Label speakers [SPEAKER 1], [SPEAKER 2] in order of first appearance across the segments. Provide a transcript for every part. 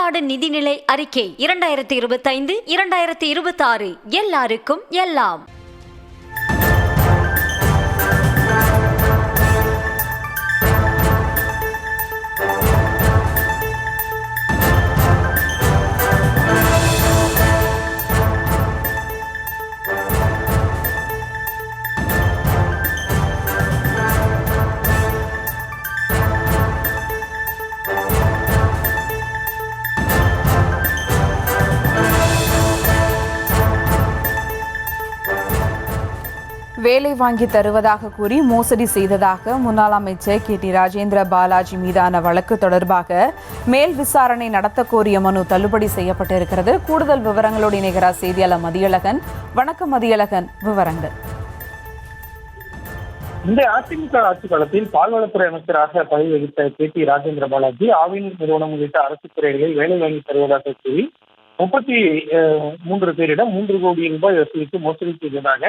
[SPEAKER 1] தமிழ்நாடு நிதிநிலை அறிக்கை 2025-2026 எல்லாருக்கும் எல்லாம்.
[SPEAKER 2] வேலை வாங்கி தருவதாக கூறி மோசடி செய்ததாக முன்னாள் அமைச்சர் KT ராஜேந்திர பாலாஜி மீதான வழக்கு தொடர்பாக மேல் விசாரணை நடத்த கோரிய மனு தள்ளுபடி செய்யப்பட்டிருக்கிறது. கூடுதல் விவரங்களோடு இணைகிறார் செய்தியாளர் மதியழகன். வணக்கம் மதியழகன், விவரங்கள்.
[SPEAKER 3] இந்த அதிமுக ஆட்சி காலத்தில் பால்வளத்துறை அமைச்சராக பதவி வகித்த KT ராஜேந்திர பாலாஜி ஆவின் நிறுவனம் உள்ளிட்ட அரசு துறைகளில் வேலை வாங்கி தருவதாக கூறி 33 பேரிடம் 3 கோடி ரூபாய் வசூலித்து மோசடி செய்ததாக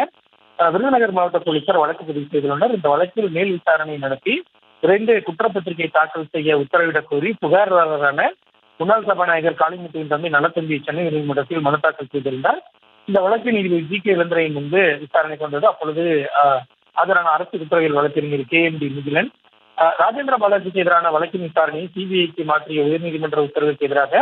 [SPEAKER 3] விருதுநகர் மாவட்ட போலீசார் வழக்கு பதிவு செய்துள்ளனர். இந்த வழக்கில் மேல் விசாரணை நடத்தி விரைந்து குற்றப்பத்திரிகை தாக்கல் செய்ய உத்தரவிடக் கோரி புகார்தாரரான முன்னாள் சபாநாயகர் காளிமுத்துவின் தம்பி நலத்தம்பி சென்னை நீதிமன்றத்தில் மனு தாக்கல் செய்திருந்தார். இந்த வழக்கு நீதிபதி GK இளந்திரையின் முன்பு விசாரணை கொண்டது. அப்பொழுது ஆஜரான அரசு குற்றவியல் வழக்கறிஞர் KMD முகிலன் ராஜேந்திர பாலாஜிக்கு எதிரான வழக்கின் விசாரணையை CBIக்கு மாற்றிய உயர்நீதிமன்ற உத்தரவுக்கு எதிராக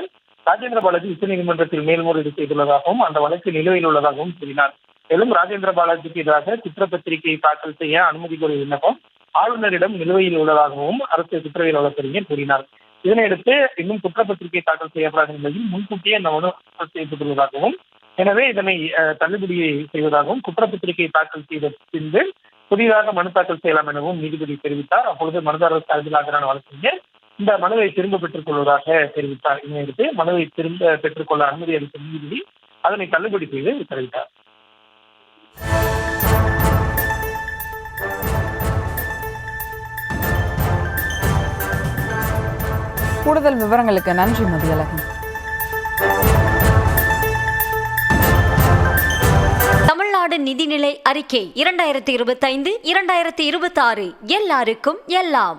[SPEAKER 3] ராஜேந்திர பாலாஜி உச்சநீதிமன்றத்தில் மேல்முறையீடு செய்துள்ளதாகவும் அந்த வழக்கு நிலுவையில் உள்ளதாகவும் கூறினார். மேலும் ராஜேந்திர பாலாஜிக்கு எதிராக குற்றப்பத்திரிகை தாக்கல் செய்ய அனுமதி கோரிய விண்ணப்பம் ஆளுநரிடம் நிலுவையில் உள்ளதாகவும் அரசு குற்றவியல் வழக்கறிஞர் கூறினார். இதனையடுத்து இன்னும் குற்றப்பத்திரிகை தாக்கல் செய்யப்படாத நிலையில் முன்கூட்டியே அந்த மனு தாக்கல் செய்யப்பட்டுள்ளதாகவும் எனவே இதனை தள்ளுபடி செய்வதாகவும் குற்றப்பத்திரிகை தாக்கல் செய்த பின்பு புதிதாக மனு தாக்கல் செய்யலாம் எனவும் நீதிபதி தெரிவித்தார். அப்பொழுது மனுதாரர் சார்பில் ஆஜரான வழக்கறிஞர் இந்த மனுவை திரும்ப பெற்றுக் கொள்வதாக தெரிவித்தார். இதனையடுத்து மனுவை திரும்ப பெற்றுக்கொள்ள அனுமதி அளித்த நீதிபதி அதனை தள்ளுபடி செய்து உத்தரவிட்டார்.
[SPEAKER 2] கூடுதல் விவரங்களுக்கு நன்றி மதியழகன்.
[SPEAKER 1] தமிழ்நாடு நிதிநிலை அறிக்கை 2025-2026 எல்லாருக்கும் எல்லாம்.